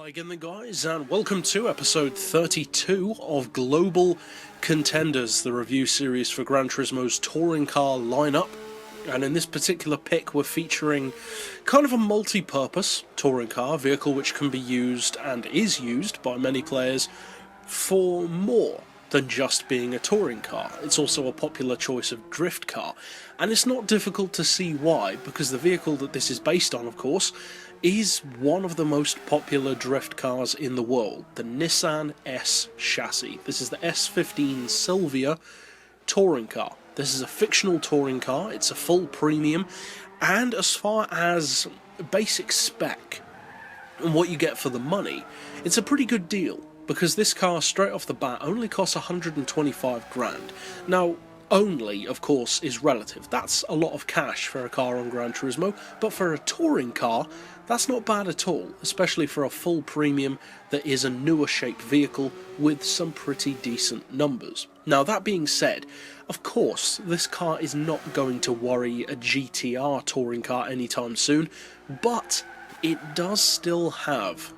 Hi again then guys, and welcome to episode 32 of Global Contenders, the review series for Gran Turismo's touring car lineup. And in this particular pick we're featuring kind of a multi-purpose touring car, vehicle which can be used and is used by many players for more than just being a touring car. It's also a popular choice of drift car, and it's not difficult to see why, because the vehicle that this is based on, of course, is one of the most popular drift cars in the world, the Nissan S chassis. This is the S15 Silvia touring car. This is a fictional touring car, it's a full premium, and as far as basic spec and what you get for the money, it's a pretty good deal, because this car straight off the bat only costs 125 grand. Now, only, of course, is relative. That's a lot of cash for a car on Gran Turismo, but for a touring car, that's not bad at all, especially for a full premium that is a newer shaped vehicle with some pretty decent numbers. Now, that being said, of course, this car is not going to worry a GTR touring car anytime soon, but it does still have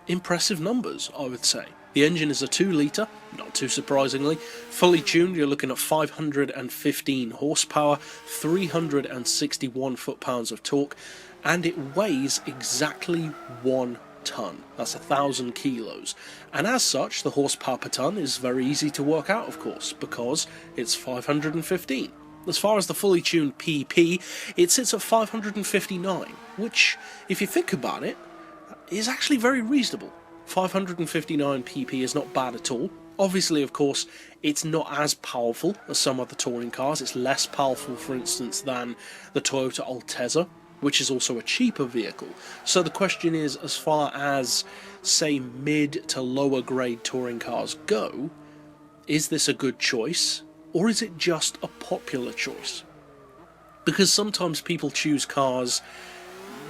impressive numbers, I would say. The engine is a 2 litre, not too surprisingly. Fully tuned, you're looking at 515 horsepower, 361 foot-pounds of torque, and it weighs exactly 1 tonne. That's 1,000 kilos. And as such, the horsepower per tonne is very easy to work out, of course, because it's 515. As far as the fully tuned PP, it sits at 559, which, if you think about it, is actually very reasonable. 559 PP is not bad at all. Obviously, of course, it's not as powerful as some other touring cars. It's less powerful, for instance, than the Toyota Altezza, which is also a cheaper vehicle. So the question is, as far as, say, mid to lower grade touring cars go, is this a good choice, or is it just a popular choice? Because sometimes people choose cars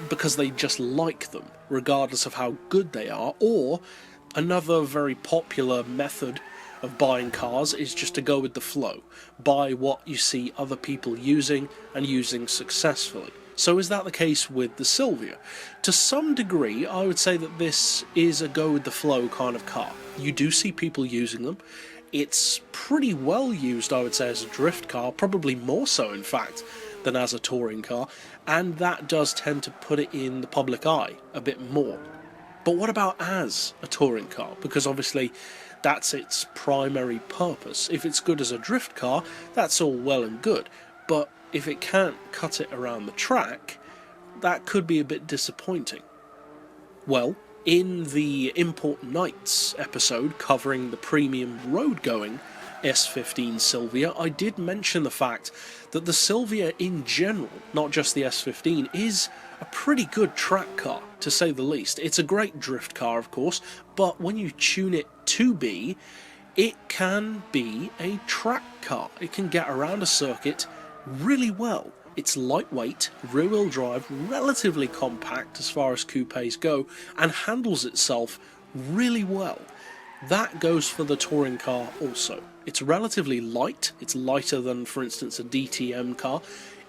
because they just like them, regardless of how good they are, or another very popular method of buying cars is just to go with the flow, buy what you see other people using and using successfully. So is that the case with the Silvia? To some degree, I would say that this is a go with the flow kind of car. You do see people using them. It's pretty well used, I would say, as a drift car, probably more so in fact than as a touring car, and that does tend to put it in the public eye a bit more. But what about as a touring car? Because obviously that's its primary purpose. If it's good as a drift car, that's all well and good, but if it can't cut it around the track, that could be a bit disappointing. Well, in the Import Nights episode covering the premium road-going S15 Silvia, I did mention the fact that the Silvia in general, not just the S15, is a pretty good track car, to say the least. It's a great drift car, of course, but when you tune it to be, it can be a track car. It can get around a circuit really well. It's lightweight, rear-wheel drive, relatively compact as far as coupes go, and handles itself really well. That goes for the touring car also. It's relatively light, it's lighter than, for instance, a DTM car.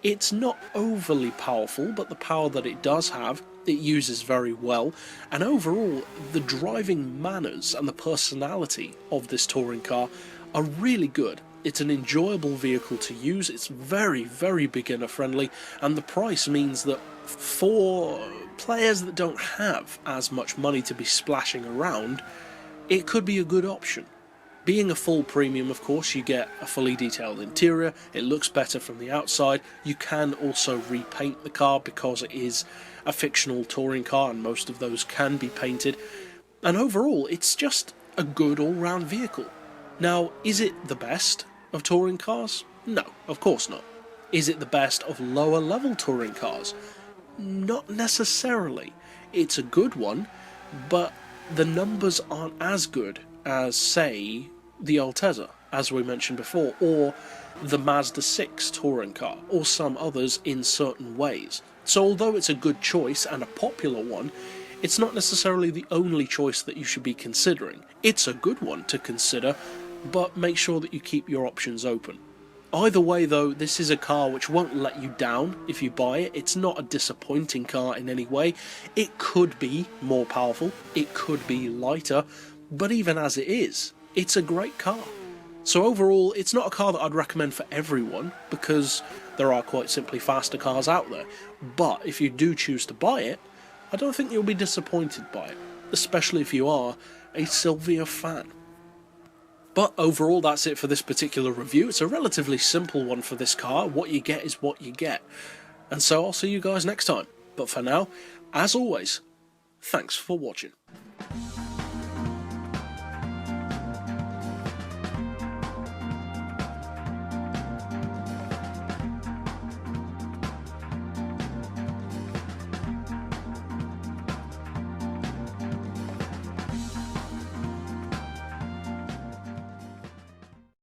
It's not overly powerful, but the power that it does have, it uses very well. And overall, the driving manners and the personality of this touring car are really good. It's an enjoyable vehicle to use, it's very, very beginner friendly, and the price means that for players that don't have as much money to be splashing around, it could be a good option. Being a full premium, of course, you get a fully detailed interior, it looks better from the outside. You can also repaint the car because it is a fictional touring car and most of those can be painted. And overall, it's just a good all-round vehicle. Now, is it the best of touring cars? No, of course not. Is it the best of lower level touring cars? Not necessarily. It's a good one, but the numbers aren't as good as, say, the Altezza, as we mentioned before, or the Mazda 6 touring car, or some others in certain ways. So although it's a good choice and a popular one, it's not necessarily the only choice that you should be considering. It's a good one to consider, but make sure that you keep your options open. Either way though, this is a car which won't let you down if you buy it. It's not a disappointing car in any way. It could be more powerful, it could be lighter, but even as it is, it's a great car. So overall, it's not a car that I'd recommend for everyone, because there are quite simply faster cars out there. But if you do choose to buy it, I don't think you'll be disappointed by it, especially if you are a Silvia fan. But overall, that's it for this particular review. It's a relatively simple one for this car. What you get is what you get. And so I'll see you guys next time. But for now, as always, thanks for watching.